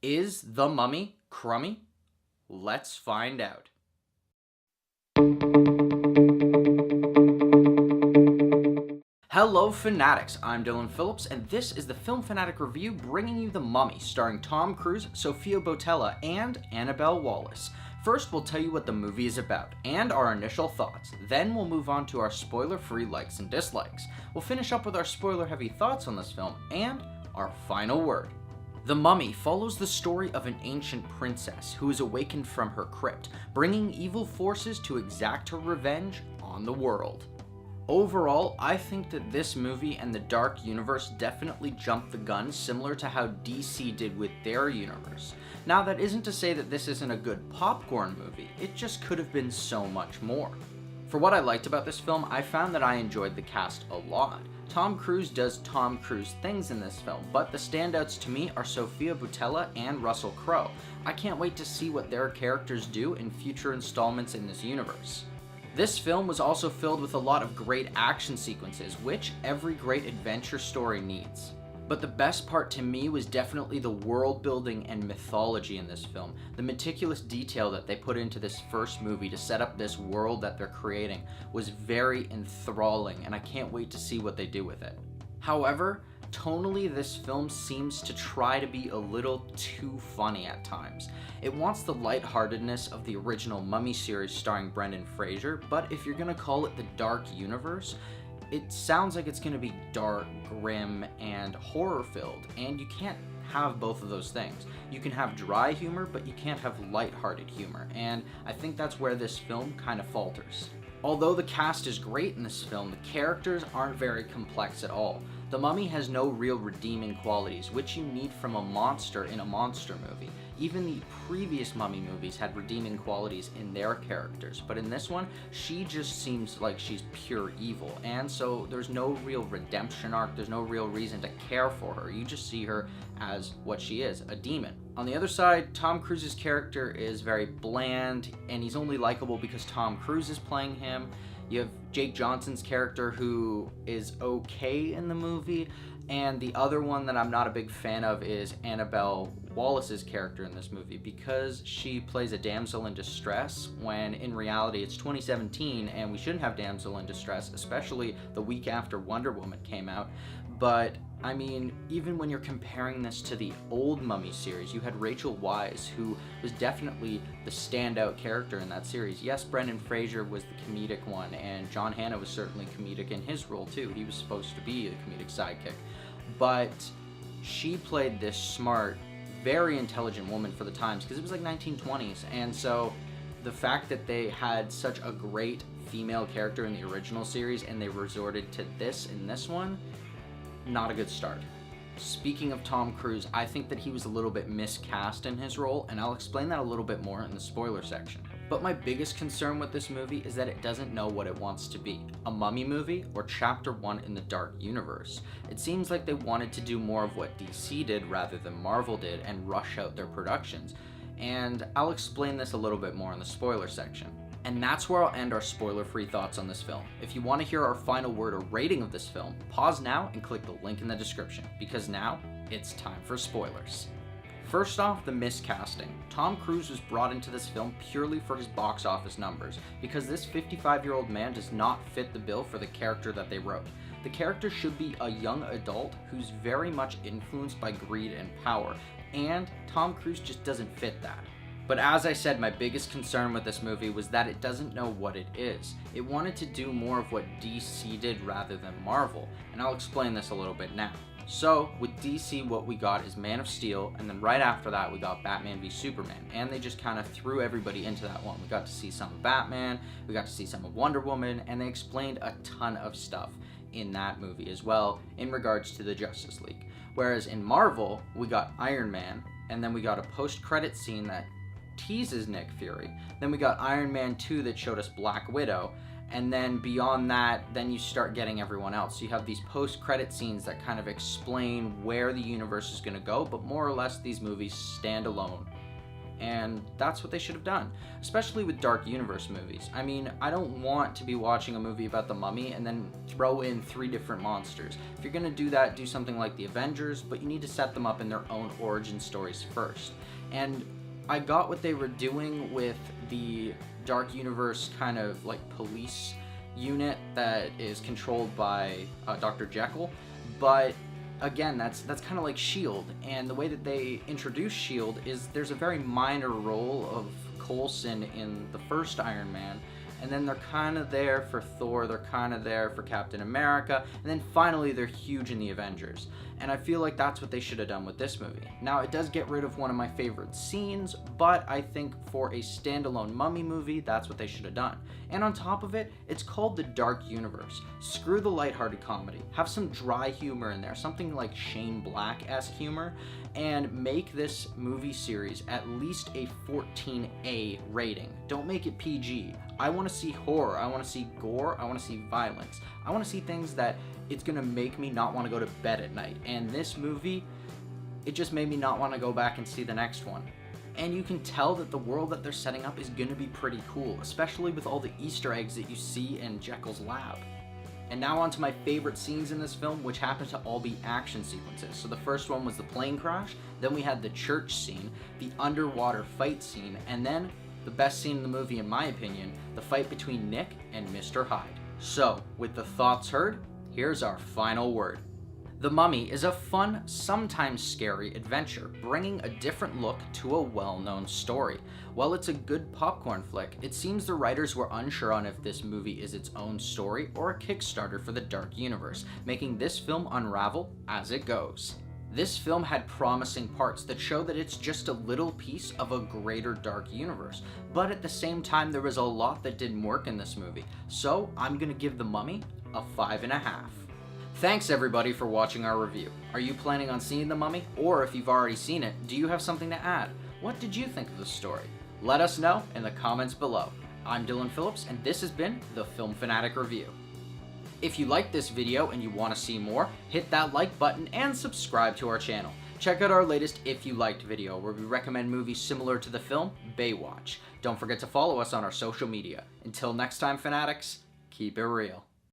Is The Mummy crummy? Let's find out. Hello Fanatics, I'm Dylan Phillips, and this is the Film Fanatic Review bringing you The Mummy, starring Tom Cruise, Sofia Boutella, and Annabelle Wallis. First, we'll tell you what the movie is about, and our initial thoughts. Then we'll move on to our spoiler-free likes and dislikes. We'll finish up with our spoiler-heavy thoughts on this film, and our final word. The Mummy follows the story of an ancient princess who is awakened from her crypt, bringing evil forces to exact her revenge on the world. Overall, I think that this movie and the Dark Universe definitely jumped the gun, similar to how DC did with their universe. Now, that isn't to say that this isn't a good popcorn movie, it just could have been so much more. For what I liked about this film, I found that I enjoyed the cast a lot. Tom Cruise does Tom Cruise things in this film, but the standouts to me are Sofia Boutella and Russell Crowe. I can't wait to see what their characters do in future installments in this universe. This film was also filled with a lot of great action sequences, which every great adventure story needs. But the best part to me was definitely the world building and mythology in this film. The meticulous detail that they put into this first movie to set up this world that they're creating was very enthralling, and I can't wait to see what they do with it. However, tonally, this film seems to try to be a little too funny at times. It wants the lightheartedness of the original Mummy series starring Brendan Fraser, but if you're gonna call it the Dark Universe, it sounds like it's gonna be dark, grim, and horror-filled, and you can't have both of those things. You can have dry humor, but you can't have lighthearted humor, and I think that's where this film kind of falters. Although the cast is great in this film, the characters aren't very complex at all. The Mummy has no real redeeming qualities, which you need from a monster in a monster movie. Even the previous Mummy movies had redeeming qualities in their characters, but in this one, she just seems like she's pure evil, and so there's no real redemption arc, there's no real reason to care for her. You just see her as what she is, a demon. On the other side, Tom Cruise's character is very bland, and he's only likable because Tom Cruise is playing him. You have Jake Johnson's character, who is okay in the movie, and the other one that I'm not a big fan of is Annabelle Wallis's character in this movie, because she plays a damsel in distress when in reality it's 2017 and we shouldn't have damsel in distress, especially the week after Wonder Woman came out. But I mean, even when you're comparing this to the old Mummy series, you had Rachel Weisz, who was definitely the standout character in that series. Yes, Brendan Fraser was the comedic one, and John Hannah was certainly comedic in his role too. He was supposed to be a comedic sidekick. But she played this smart, very intelligent woman for the times, because it was like 1920s, and so the fact that they had such a great female character in the original series and they resorted to this in this one, not a good start. Speaking of Tom Cruise, I think that he was a little bit miscast in his role, and I'll explain that a little bit more in the spoiler section. But my biggest concern with this movie is that it doesn't know what it wants to be, a Mummy movie or Chapter 1 in the Dark Universe. It seems like they wanted to do more of what DC did rather than Marvel did and rush out their productions, and I'll explain this a little bit more in the spoiler section. And that's where I'll end our spoiler-free thoughts on this film. If you want to hear our final word or rating of this film, pause now and click the link in the description, because now it's time for spoilers. First off, the miscasting. Tom Cruise was brought into this film purely for his box office numbers, because this 55-year-old man does not fit the bill for the character that they wrote. The character should be a young adult who's very much influenced by greed and power, and Tom Cruise just doesn't fit that. But as I said, my biggest concern with this movie was that it doesn't know what it is. It wanted to do more of what DC did rather than Marvel, and I'll explain this a little bit now. So, with DC, what we got is Man of Steel, and then right after that we got Batman v Superman, and they just kind of threw everybody into that one. We got to see some of Batman, we got to see some of Wonder Woman, and they explained a ton of stuff in that movie as well in regards to the Justice League. Whereas in Marvel, we got Iron Man, and then we got a post-credit scene that teases Nick Fury. Then we got Iron Man 2 that showed us Black Widow, and then beyond that, then you start getting everyone else. So you have these post-credit scenes that kind of explain where the universe is going to go, but more or less these movies stand alone and that's what they should have done, especially with Dark Universe movies. I mean, I don't want to be watching a movie about the Mummy and then throw in 3 different monsters. If you're gonna do that, do something like the Avengers, but you need to set them up in their own origin stories first. And I got what they were doing with the Dark Universe kind of like police unit that is controlled by Dr. Jekyll, but again, that's kind of like S.H.I.E.L.D., and the way that they introduce S.H.I.E.L.D. is there's a very minor role of Coulson in the first Iron Man, and then they're kind of there for Thor, they're kind of there for Captain America, and then finally they're huge in the Avengers. And I feel like that's what they should have done with this movie. Now, it does get rid of one of my favorite scenes, but I think for a standalone Mummy movie, that's what they should have done. And on top of it, it's called the Dark Universe. Screw the lighthearted comedy. Have some dry humor in there, something like Shane Black-esque humor, and make this movie series at least a 14A rating. Don't make it PG. I want to see horror, I want to see gore, I want to see violence. I want to see things that it's gonna make me not want to go to bed at night. And this movie, it just made me not want to go back and see the next one. And you can tell that the world that they're setting up is gonna be pretty cool, especially with all the Easter eggs that you see in Jekyll's lab. And now on to my favorite scenes in this film, which happen to all be action sequences. So the first one was the plane crash, then we had the church scene, the underwater fight scene, and then the best scene in the movie, in my opinion, the fight between Nick and Mr. Hyde. So, with the thoughts heard, here's our final word. The Mummy is a fun, sometimes scary adventure, bringing a different look to a well-known story. While it's a good popcorn flick, it seems the writers were unsure on if this movie is its own story or a Kickstarter for the Dark Universe, making this film unravel as it goes. This film had promising parts that show that it's just a little piece of a greater Dark Universe, but at the same time there was a lot that didn't work in this movie, so I'm gonna give The Mummy a 5.5. Thanks everybody for watching our review. Are you planning on seeing The Mummy? Or if you've already seen it, do you have something to add? What did you think of the story? Let us know in the comments below. I'm Dylan Phillips, and this has been the Film Fanatic Review. If you liked this video and you want to see more, hit that like button and subscribe to our channel. Check out our latest If You Liked video, where we recommend movies similar to the film Baywatch. Don't forget to follow us on our social media. Until next time, Fanatics, keep it real.